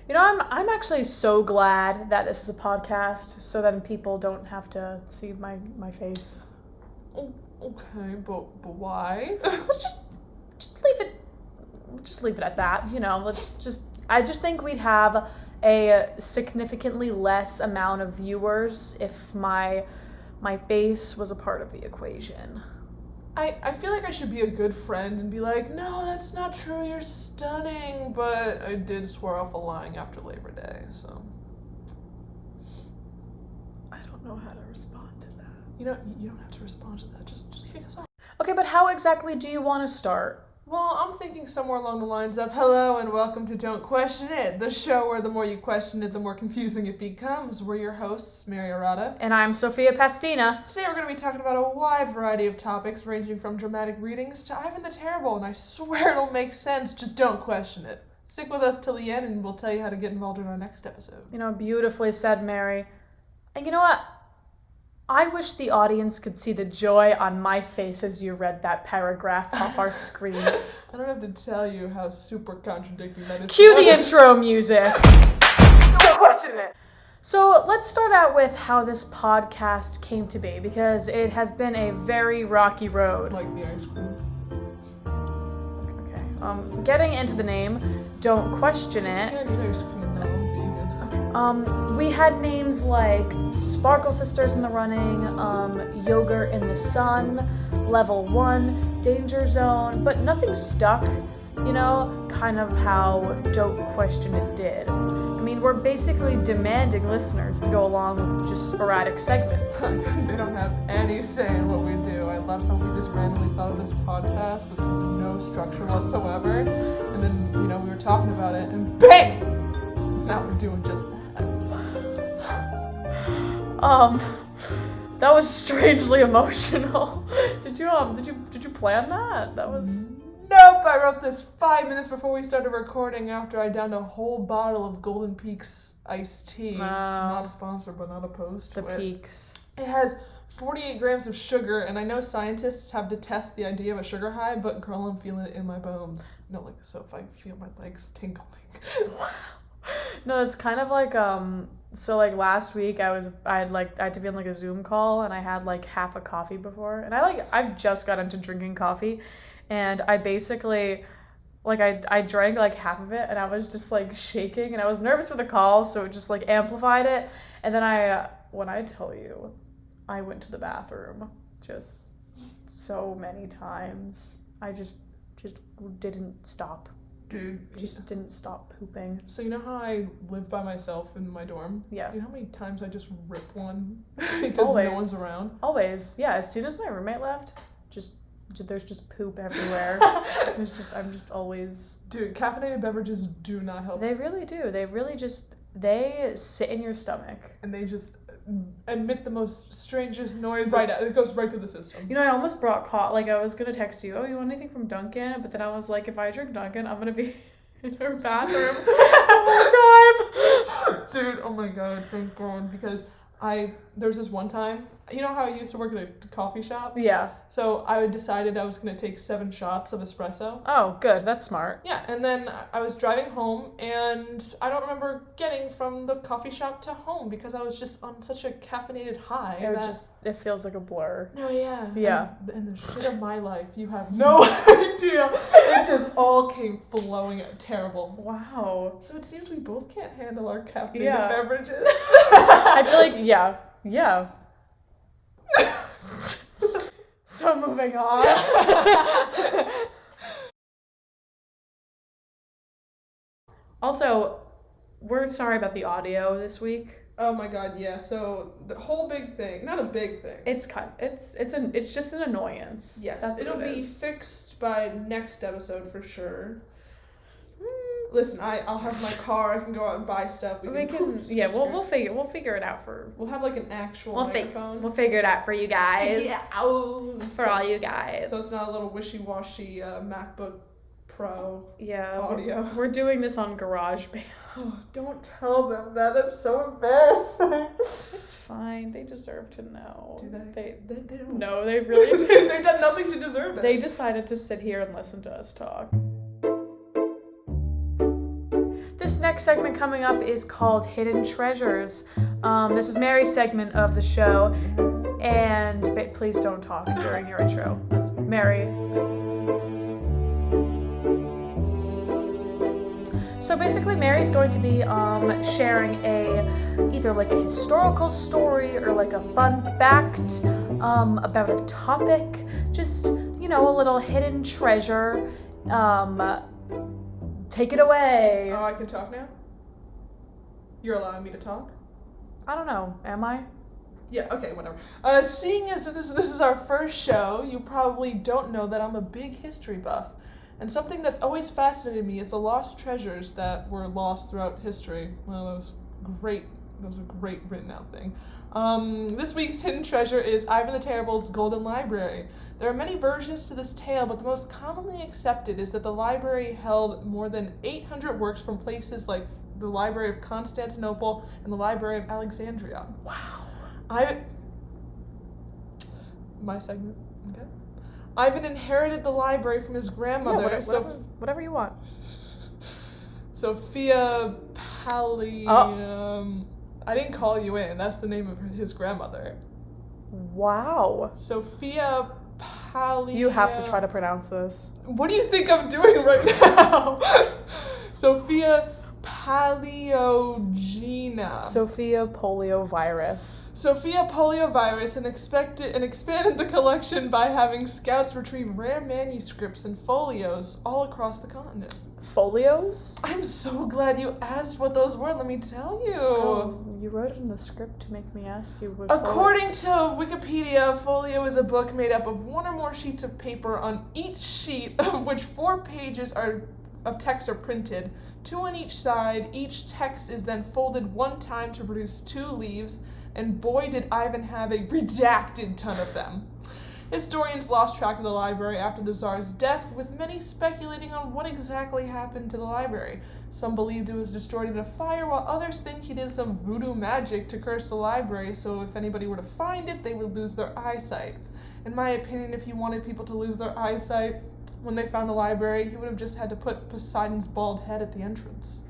You know, I'm actually so glad that this is a podcast, so then people don't have to see my face. Oh, okay, but why? Let's just leave it at that. You know, I just think we'd have a significantly less amount of viewers if my face was a part of the equation. I feel like I should be a good friend and be like, no, that's not true, you're stunning, but I did swear off of lying after Labor Day, so. I don't know how to respond to that. You know, you don't have to respond to that, just kick us off. Okay, but how exactly do you want to start? Well, I'm thinking somewhere along the lines of, hello and welcome to Don't Question It, the show where the more you question it, the more confusing it becomes. We're your hosts, Mary Arata. And I'm Sofia Pastina. Today we're going to be talking about a wide variety of topics, ranging from dramatic readings to Ivan the Terrible, and I swear it'll make sense, just don't question it. Stick with us till the end and we'll tell you how to get involved in our next episode. You know, beautifully said, Mary. And you know what? I wish the audience could see the joy on my face as you read that paragraph off our screen. I don't have to tell you how super contradicting that is. Cue the intro music. Don't question it. So let's start out with how this podcast came to be, because it has been a very rocky road. Like the ice cream. Okay. Getting into the name, Don't Question It. Can't eat ice cream though, vegan. We had names like Sparkle Sisters in the running, Yogurt in the Sun, Level 1, Danger Zone, but nothing stuck, you know, kind of how Don't Question It did. I mean, we're basically demanding listeners to go along with just sporadic segments. They don't have any say in what we do. I love how we just randomly thought of this podcast with no structure whatsoever, and then, you know, we were talking about it, and bang! Now we're doing just that. That was strangely emotional. Did you plan that? That was... Nope, I wrote this 5 minutes before we started recording after I downed a whole bottle of Golden Peaks iced tea. Not sponsored, but not opposed to the it. Peaks. It has 48 grams of sugar, and I know scientists have to test the idea of a sugar high, but girl, I'm feeling it in my bones. No, like, so if I feel my legs tingling. No, it's kind of like, so like last week I had to be on like a Zoom call, and I had like half a coffee before, and I've just got into drinking coffee, and I basically, like I drank like half of it, and I was just like shaking, and I was nervous for the call, so it just like amplified it, and then when I tell you, I went to the bathroom just so many times. I just didn't stop. Dude. Just didn't stop pooping. So you know how I live by myself in my dorm? Yeah. You know how many times I just rip one because Always. no one's around? Always. Yeah, as soon as my roommate left, there's just poop everywhere. I'm just always... Dude, caffeinated beverages do not help. They really do. They sit in your stomach. And they just emit the most strangest noise right out. It goes right through the system. You know, I almost brought like I was gonna text you, oh, you want anything from Dunkin'? But then I was like, if I drink Dunkin', I'm gonna be in her bathroom the whole time. Dude, oh my god, thank God. Because there was this one time, you know how I used to work at a coffee shop? Yeah. So I decided I was going to take 7 shots of espresso. Oh, good. That's smart. Yeah, and then I was driving home, and I don't remember getting from the coffee shop to home because I was just on such a caffeinated high. It feels like a blur. No, yeah. Yeah. And the shit of my life, you have no idea. It just all came flowing terrible. Wow. So it seems we both can't handle our caffeinated beverages. I feel like, yeah. So moving on. Also, we're sorry about the audio this week. Oh my god, yeah. So the whole big thing, not a big thing. It's just an annoyance. Yes, it'll be fixed by next episode for sure. Listen, I'll have my car. I can go out and buy stuff. We'll figure it out for. We'll have like an actual microphone. We'll figure it out for you guys. Yeah. For all you guys. So it's not a little wishy-washy MacBook Pro. Yeah. Audio. We're doing this on GarageBand. Oh, don't tell them that. That's so embarrassing. It's fine. They deserve to know. Do they? They don't. No, they really do. They've done nothing to deserve it. They decided to sit here and listen to us talk. This next segment coming up is called Hidden Treasures. This is Mary's segment of the show, and please don't talk during your intro. Mary. So basically, Mary's going to be sharing either like a historical story or like a fun fact about a topic, just, you know, a little hidden treasure. Take it away. Oh, I can talk now? You're allowing me to talk? I don't know. Am I? Yeah, okay, whatever. Seeing as this is our first show, you probably don't know that I'm a big history buff. And something that's always fascinated me is the lost treasures that were lost throughout history. Well, that was great. That was a great written out thing. This week's hidden treasure is Ivan the Terrible's Golden Library. There are many versions to this tale, but the most commonly accepted is that the library held more than 800 works from places like the Library of Constantinople and the Library of Alexandria. Wow. My segment, okay. Ivan inherited the library from his grandmother. Yeah, whatever you want. Sofia I didn't call you in. That's the name of his grandmother. Wow. Sophia You have to try to pronounce this. What do you think I'm doing right now? Sophia Paleogena. Sophia poliovirus. Sophia poliovirus and expanded the collection by having scouts retrieve rare manuscripts and folios all across the continent. Folios? I'm so glad you asked what those were, let me tell you. Oh, you wrote it in the script to make me ask you what According to Wikipedia, folio is a book made up of one or more sheets of paper on each sheet of which 4 pages of text are printed, 2 on each side. Each text is then folded 1 time to produce 2 leaves, and boy did Ivan have a redacted ton of them. Historians lost track of the library after the Tsar's death, with many speculating on what exactly happened to the library. Some believed it was destroyed in a fire, while others think he did some voodoo magic to curse the library, so if anybody were to find it, they would lose their eyesight. In my opinion, if he wanted people to lose their eyesight when they found the library, he would have just had to put Poseidon's bald head at the entrance.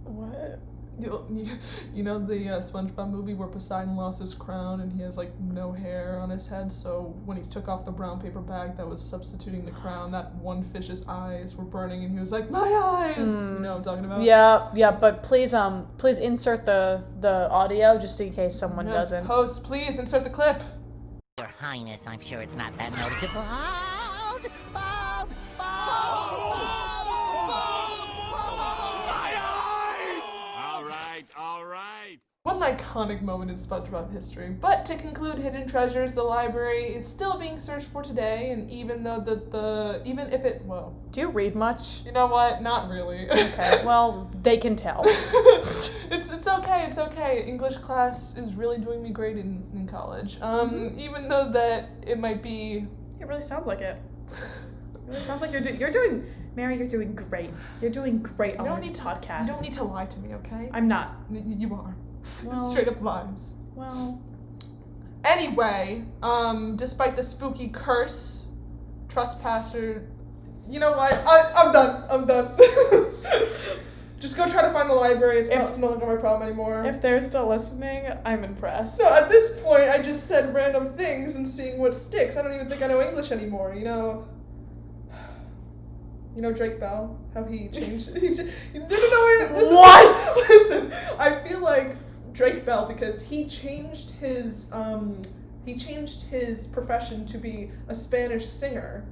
What? You know the SpongeBob movie where Poseidon lost his crown and he has like no hair on his head, so when he took off the brown paper bag that was substituting the crown, that one fish's eyes were burning and he was like, my eyes! You know what I'm talking about? Yeah, but please insert the audio just in case someone doesn't. Post, please insert the clip. Your Highness, I'm sure it's not that noticeable. All right. What an iconic moment in SpongeBob history. But to conclude Hidden Treasures, the library is still being searched for today, and even though Do you read much? You know what? Not really. Okay, well, they can tell. It's okay. English class is really doing me great in college. Even though that it might be... It really sounds like it. It really sounds like you're doing... Mary, you're doing great. You're doing great on this podcast. You don't need to lie to me, okay? I'm not. You are. Well, straight up lies. Well... Anyway, despite the spooky curse, trespasser... You know what? I'm done. Just go try to find the library. It's not longer my problem anymore. If they're still listening, I'm impressed. So at this point, I just said random things and seeing what sticks. I don't even think I know English anymore, you know? You know Drake Bell? How he changed... Listen, What? Listen, I feel like Drake Bell because he changed his profession to be a Spanish singer.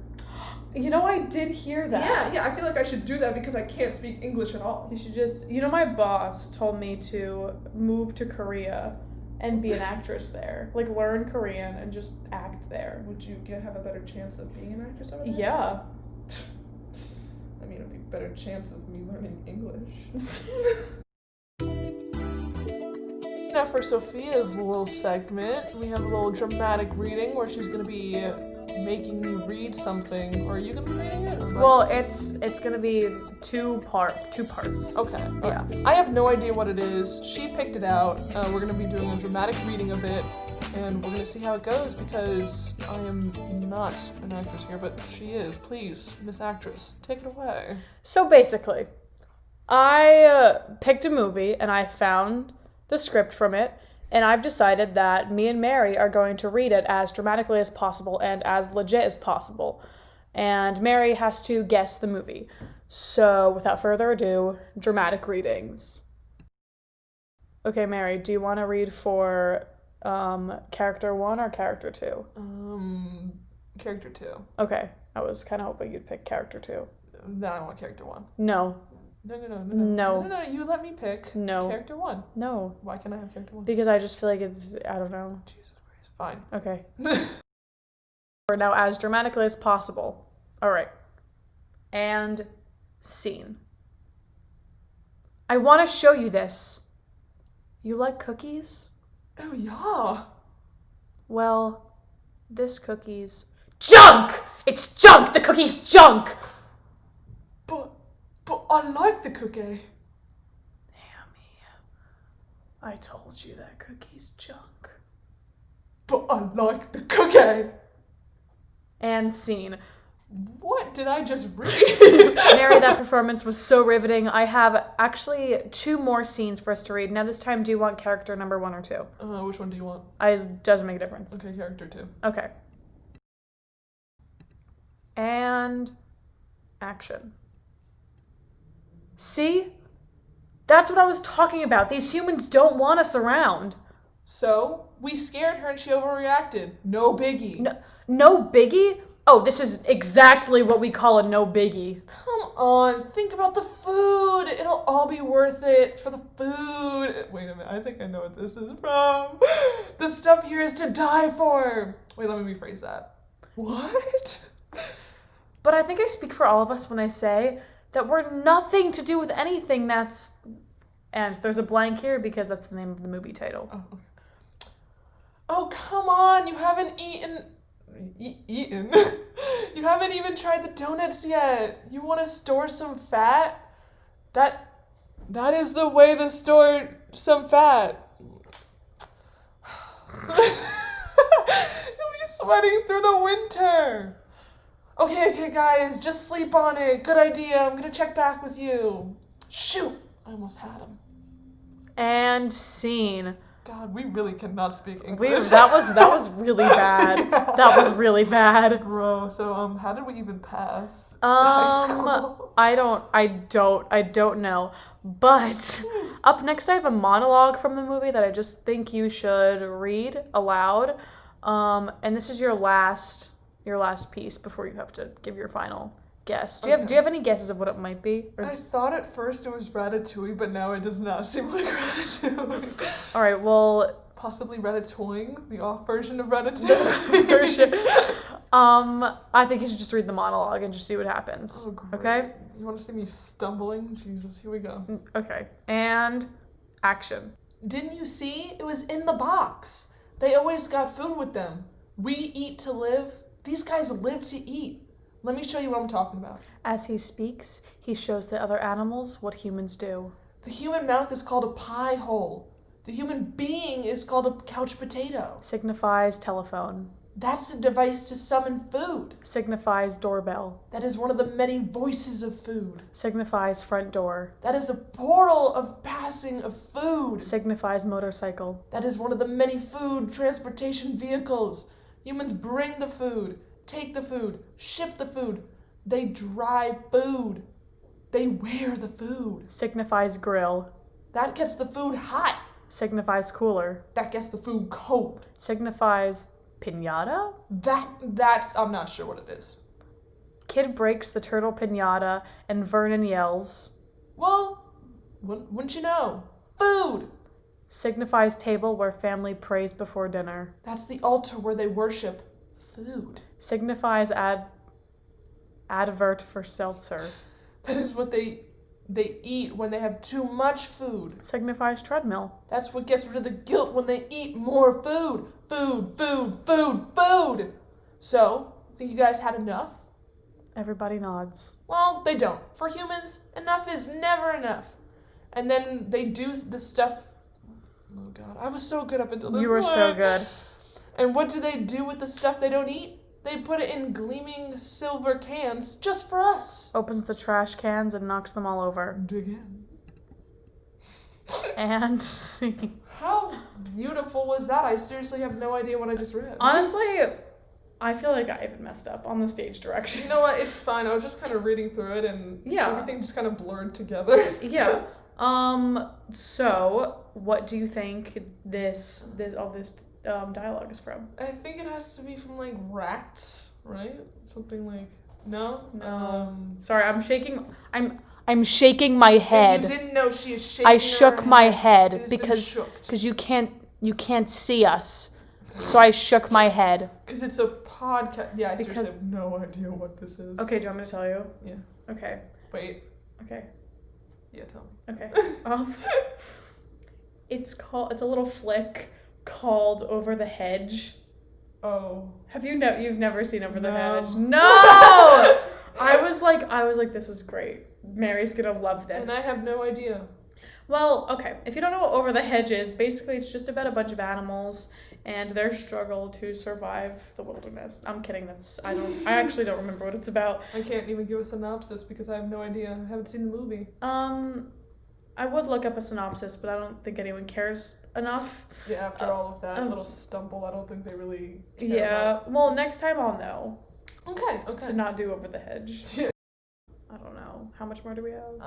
You know, I did hear that. Yeah, I feel like I should do that because I can't speak English at all. You should just... You know, my boss told me to move to Korea and be an actress there. Like, learn Korean and just act there. Would you have a better chance of being an actress over there? Yeah. I mean, it would be a better chance of me learning English. Now for Sophia's little segment, we have a little dramatic reading where she's going to be making me read something. Or are you going to be reading it? Well, it's going to be two parts. Okay. Yeah. I have no idea what it is. She picked it out. We're going to be doing a dramatic reading of it. and we're gonna see how it goes because I am not an actress here, but she is. Please, Miss Actress, take it away. So basically, I picked a movie and I found the script from it, and I've decided that me and Mary are going to read it as dramatically as possible and as legit as possible. And Mary has to guess the movie. So without further ado, dramatic readings. Okay, Mary, do you want to read for character 1 or character 2? Character 2. Okay, I was kind of hoping you'd pick character 2. Then I want character 1. No. No, you let me pick. No. Character 1. No. Why can't I have character 1? Because I just feel like I don't know. Jesus Christ. Fine. Okay. Now, as dramatically as possible. All right. And scene. I want to show you this. You like cookies? Oh, yeah. Well, this cookie's junk! It's junk! The cookie's junk! But I like the cookie. Hammy, I told you that cookie's junk. But I like the cookie. And scene. What did I just read? Mary, that performance was so riveting. I have actually 2 more scenes for us to read. Now this time, do you want character number 1 or 2? Which one do you want? Doesn't make a difference. Okay, character 2. Okay. And action. See? That's what I was talking about. These humans don't want us around. So, we scared her and she overreacted. No biggie. No biggie? Oh, this is exactly what we call a no biggie. Come on, think about the food. It'll all be worth it for the food. Wait a minute, I think I know what this is from. The stuff here is to die for. Wait, let me rephrase that. What? But I think I speak for all of us when I say that we're nothing to do with anything that's... And there's a blank here because that's the name of the movie title. Oh, okay. Oh, come on, you haven't eaten... Eaten? You haven't even tried the donuts yet. You want to store some fat? That is the way to store some fat. You'll be sweating through the winter. Okay, guys, just sleep on it. Good idea. I'm gonna check back with you. Shoot, I almost had him. And scene. God, we really cannot speak English. That was really bad. Yeah. That was really bad. Bro, so how did we even pass high school? I don't know. But up next I have a monologue from the movie that I just think you should read aloud. And this is your last piece before you have to give your final guess. Do you have any guesses of what it might be? I thought at first it was Ratatouille, but now it does not seem like Ratatouille. All right, well, possibly Ratatouille, the off version of Ratatouille. version. I think you should just read the monologue and just see what happens. Oh, great. Okay? You want to see me stumbling? Jesus, here we go. Okay. And action. Didn't you see? It was in the box. They always got food with them. We eat to live. These guys live to eat. Let me show you what I'm talking about. As he speaks, he shows the other animals what humans do. The human mouth is called a pie hole. The human being is called a couch potato. Signifies telephone. That's a device to summon food. Signifies doorbell. That is one of the many voices of food. Signifies front door. That is a portal of passing of food. Signifies motorcycle. That is one of the many food transportation vehicles. Humans bring the food, take the food, ship the food. They drive food. They wear the food. Signifies grill. That gets the food hot. Signifies cooler. That gets the food cold. Signifies piñata? That's I'm not sure what it is. Kid breaks the turtle piñata and Vernon yells. Well, wouldn't you know? Food! Signifies table where family prays before dinner. That's the altar where they worship food. Signifies advert for seltzer. That is what they eat when they have too much food. Signifies treadmill. That's what gets rid of the guilt when they eat more food. Food, food, food, food! So, think you guys had enough? Everybody nods. Well, they don't. For humans, enough is never enough. And then they do the stuff... Oh, God. I was so good up until this You were point. so good. And what do they do with the stuff they don't eat? They put it in gleaming silver cans just for us. Opens the trash cans and knocks them all over. Dig in. And see. How beautiful was that? I seriously have no idea what I just read. Honestly, I feel like I even messed up on the stage directions. You know what? It's fine. I was just kind of reading through it and everything just kind of blurred together. Yeah. So what do you think this dialogue is from? I think it has to be from like Rats, right? Something like no. Sorry, I'm shaking. I'm shaking my head. If you didn't know, she is shaking. I shook my head because you can't see us, so I shook my head. Because it's a podcast. Yeah, I seriously have no idea what this is. Okay, do you want me to tell you? Yeah. Okay. Wait. Okay. Yeah, tell me. Okay. It's a little flick called Over the Hedge. Oh. You've never seen Over the Hedge? No! I was like, this is great. Mary's gonna love this. And I have no idea. Well, okay. If you don't know what Over the Hedge is, basically it's just about a bunch of animals and their struggle to survive the wilderness. I'm kidding. I actually don't remember what it's about. I can't even give a synopsis because I have no idea. I haven't seen the movie. I would look up a synopsis, but I don't think anyone cares enough. Yeah, after all of that little stumble, I don't think they really care. Yeah. Well, next time I'll know. Okay. To not do Over the Hedge. I don't know. How much more do we have?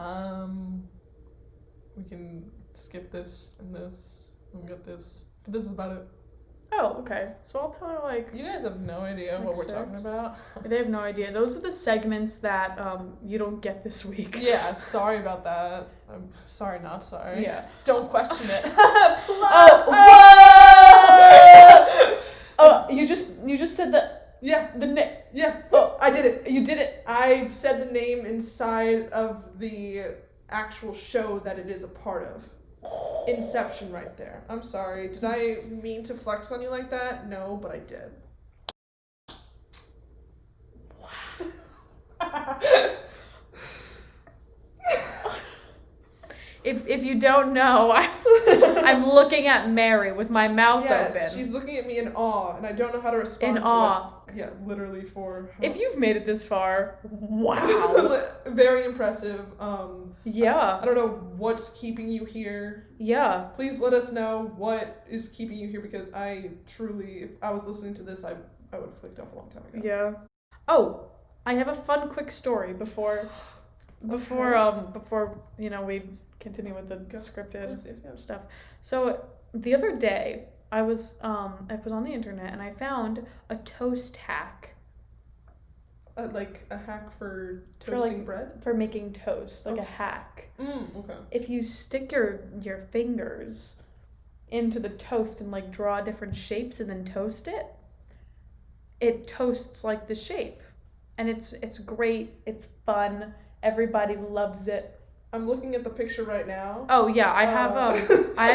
We can skip this and this and get this. But this is about it. Oh, okay. So I'll tell her, like... You guys have no idea what we're talking about? They have no idea. Those are the segments that you don't get this week. Yeah, sorry about that. I'm sorry, not sorry. Yeah. Don't question it. You just said that... Yeah. Yeah. Oh, I did it. You did it. I said the name inside of the actual show that it is a part of. Inception right there. I'm sorry. Did I mean to flex on you like that? No, but I did. Wow. If you don't know, I'm looking at Mary with my mouth open. Yes, she's looking at me in awe, and I don't know how to respond in awe. Yeah, literally for... If you've made it this far, wow. Very impressive. Yeah. I don't know what's keeping you here. Yeah. Please let us know what is keeping you here, because I truly, if I was listening to this, I would have clicked off a long time ago. Yeah. Oh, I have a fun quick story before we continue with the scripted stuff. So the other day, I was on the internet and I found a toast hack. Like a hack for toasting bread? For making toast, like a hack. Okay. If you stick your fingers into the toast and like draw different shapes and then toast it, it toasts like the shape. And it's great, it's fun, everybody loves it. I'm looking at the picture right now. Oh yeah, I have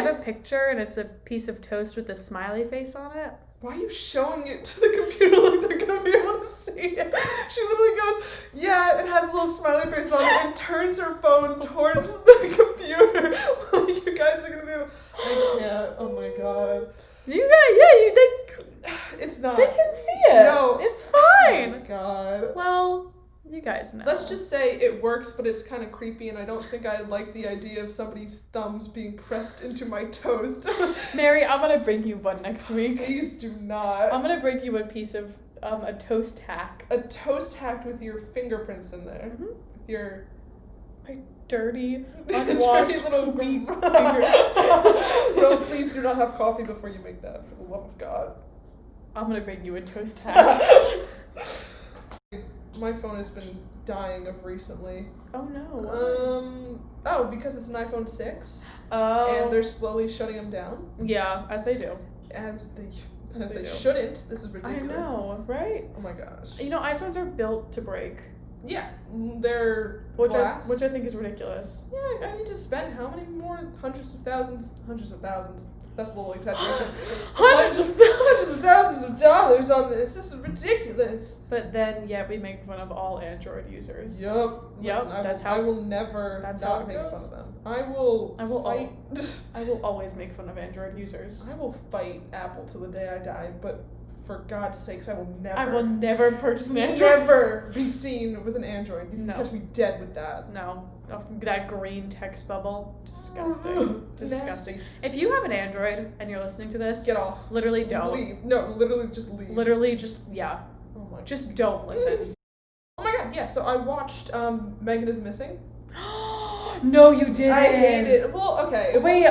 a picture and it's a piece of toast with a smiley face on it. Why are you showing it to the computer like they're gonna be able to see it? She literally goes, yeah, it has a little smiley face on it, and turns her phone towards the computer. You guys are gonna be able... I can't. Oh my god. It's not. They can see it. No. It's fine. Oh my god. Well, you guys know. Let's just say it works, but it's kind of creepy, and I don't think I like the idea of somebody's thumbs being pressed into my toast. Mary, I'm gonna bring you one next week. Please do not. I'm gonna bring you a piece of a toast hack. A toast hack with your fingerprints in there. Mm-hmm. With your... My dirty, unwashed, dirty little poopy fingers. No, please do not have coffee before you make that, for the love of God. I'm gonna bring you a toast hack. My phone has been dying of recently. Oh no. Because it's an iPhone 6. Oh. And they're slowly shutting them down. Yeah, as they do. As they do. shouldn't. This is ridiculous. I know, right? Oh my gosh. You know, iPhones are built to break. Yeah, they're which glass. I think is ridiculous. Yeah, I need to spend how many more hundreds of thousands? That's a little exaggeration. Hundreds of thousands of dollars on this. This is ridiculous. But then, we make fun of all Android users. Yep. Listen, I will never not make fun of them. I will fight. I will always make fun of Android users. I will fight Apple till the day I die, but for God's sakes, I will never purchase an Android. Never be seen with an Android. You can catch me dead with that. No. That green text bubble. Disgusting. Disgusting. Nasty. If you have an Android and you're listening to this, get off. Literally don't. Leave. No, literally just leave. Literally just, yeah. Oh my just don't listen. Oh my god, yeah, so I watched Megan is Missing. No, you didn't. I hate it. Well, okay. Wait,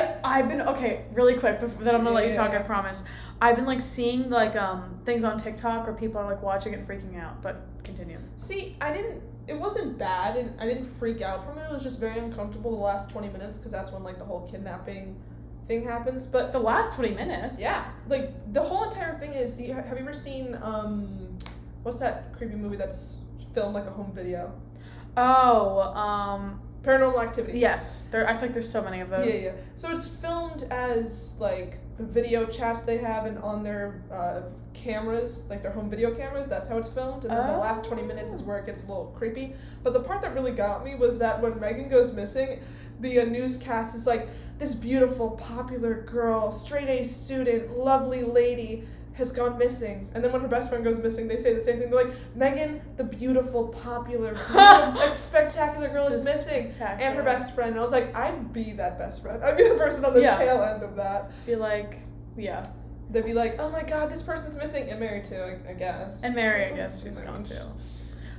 really quick, then I'm gonna let you talk, I promise. I've been like seeing like things on TikTok where people are like watching it and freaking out, but continue. See, it wasn't bad and I didn't freak out from it. It was just very uncomfortable the last 20 minutes because that's when like the whole kidnapping thing happens. But the last 20 minutes? Yeah. Like the whole entire thing is, have you ever seen what's that creepy movie that's filmed like a home video? Oh, Paranormal Activity. Yes. I feel like there's so many of those. Yeah. So it's filmed as like the video chats they have and on their cameras, like their home video cameras, that's how it's filmed. And then the last 20 minutes is where it gets a little creepy. But the part that really got me was that when Megan goes missing, the newscast is like, this beautiful, popular girl, straight-A student, lovely lady has gone missing. And then when her best friend goes missing, they say the same thing. They're like, Megan, the beautiful, popular, like, spectacular girl is missing. And her best friend. And I was like, I'd be that best friend. I'd be the person on the tail end of that. Be like, yeah. They'd be like, oh my god, this person's missing. And Mary too, I guess. And Mary, I guess, she's gone too.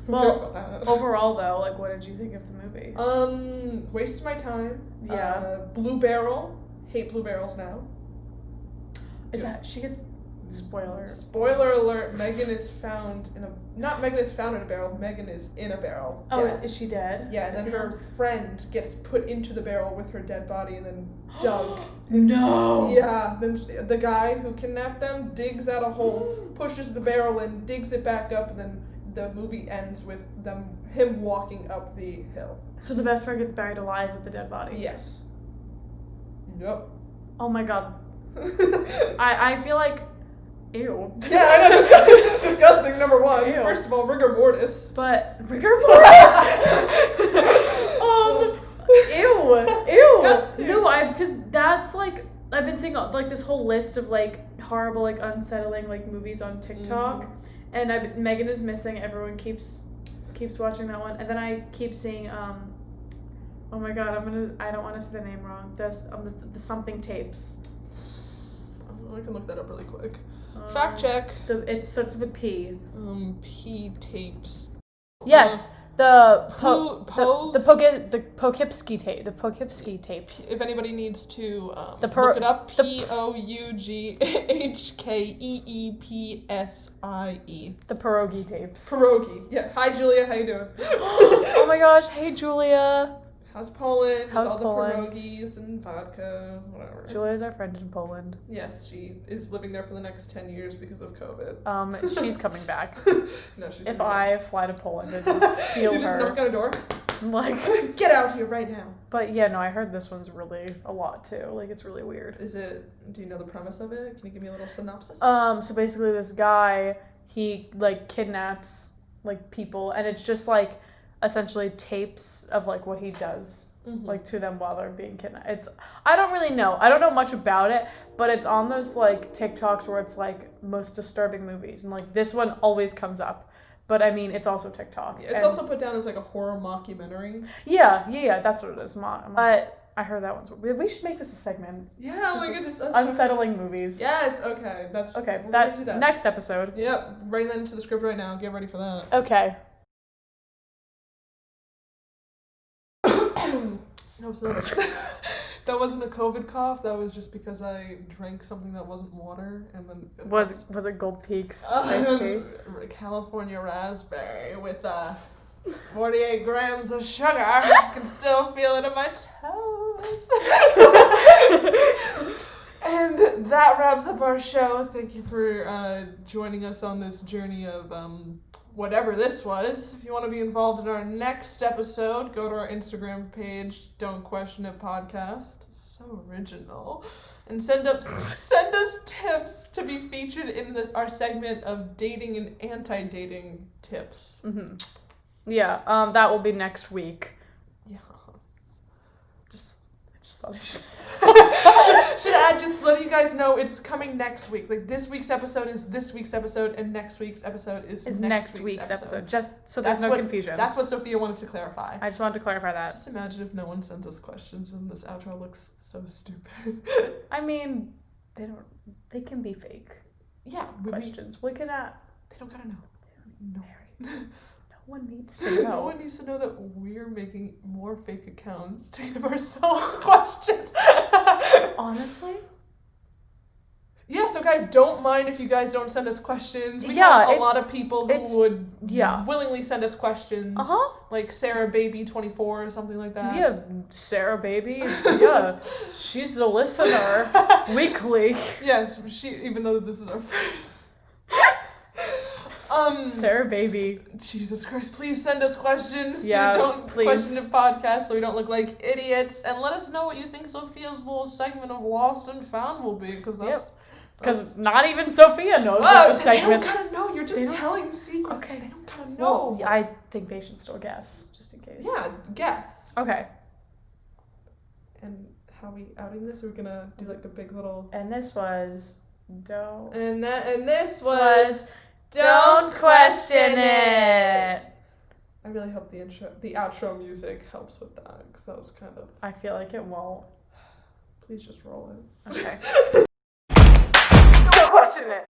Who cares about that? Overall though, like, what did you think of the movie? Wasted my time. Yeah. Blue Barrel. Hate Blue Barrels now. She gets... Spoiler alert, Megan is found in a... Not Megan is found in a barrel, Megan is in a barrel. Oh, dead. Is she dead? Yeah, and then her friend gets put into the barrel with her dead body and then dug. No! Yeah, then the guy who kidnapped them digs out a hole, pushes the barrel in, digs it back up, and then the movie ends with him walking up the hill. So the best friend gets buried alive with the dead body? Yes. Yep. Oh my god. I feel like... Ew. Yeah, I know, disgusting, number one. Ew. First of all, rigor mortis. But, rigor mortis? Ew. Disgusting. No, because that's like, I've been seeing like this whole list of like horrible, like unsettling like movies on TikTok. Mm-hmm. And Megan is Missing, everyone keeps watching that one. And then I keep seeing, oh my god, I don't want to say the name wrong. The something tapes. I can look that up really quick. Fact check. It starts with P. P tapes. Yes, the Poughkeepsie tape. The Poughkeepsie tapes. If anybody needs to look it up, Poughkeepsie. The pierogi tapes. Pierogi. Yeah. Hi Julia, how you doing? Oh my gosh, hey Julia. How's Poland? How's all Poland? The pierogies and vodka, whatever. Julia's our friend in Poland. Yes, she is living there for the next 10 years because of COVID. She's coming back. No, she's if I fly to Poland and steal you her. just knock on a door. Like, get out here right now. But yeah, no, I heard this one's really a lot too. Like, it's really weird. Do you know the premise of it? Can you give me a little synopsis? So basically this guy, he like kidnaps like people, and it's just like essentially tapes of like what he does. Mm-hmm. Like to them while they're being kidnapped. I don't really know. I don't know much about it, but it's on those like TikToks where it's like most disturbing movies, and like this one always comes up. But I mean, it's also TikTok. Yeah, it's also put down as like a horror mockumentary. Yeah, that's what it is. But I heard that one's. We should make this a segment. Yeah, oh my goodness. Unsettling movies. Yes. Okay. Okay. We're gonna do that next episode. Yep. Writing that into the script right now. Get ready for that. Okay. That wasn't a COVID cough. That was just because I drank something that wasn't water, and then was it Gold Peaks iced tea? California raspberry with 48 grams of sugar. I can still feel it in my toes. And that wraps up our show. Thank you for joining us on this journey of whatever this was. If you want to be involved in our next episode, go to our Instagram page, Don't Question It Podcast. So original. And send us tips to be featured in our segment of dating and anti-dating tips. Mm-hmm. Yeah, that will be next week. Yeah. I just thought I should. Should I just let you guys know it's coming next week? Like, this week's episode is this week's episode, and next week's episode is next week's episode. Just so there's no confusion. That's what Sophia wanted to clarify. I just wanted to clarify that. Just imagine if no one sends us questions and this outro looks so stupid. I mean, they can be fake. Yeah. Questions. We can, they don't gotta know. No. No one needs to know. No one needs to know that we're making more fake accounts to give ourselves questions. Honestly? Yeah, so guys, don't mind if you guys don't send us questions. We Yeah, have a lot of people who would willingly send us questions. Uh-huh. Like Sarah Baby 24 or something like that. Yeah, Sarah Baby. Yeah, she's a listener weekly. Yes, even though this is our first. Sarah Baby. Jesus Christ, please send us questions to please. Question It Podcast so we don't look like idiots. And let us know what you think Sophia's little segment of Lost and Found will be, because that's... Because not even Sophia knows what the segment... They don't gotta know, you're just telling secrets. Okay. They don't gotta know. Well, I think they should still guess, just in case. Yeah, guess. Okay. And how are we outing this? Are we gonna do like a big little... And this was... And this was... Don't question it. I really hope the outro music helps with that, because that was kind of... I feel like it won't. Please just roll it. Okay. Don't question it.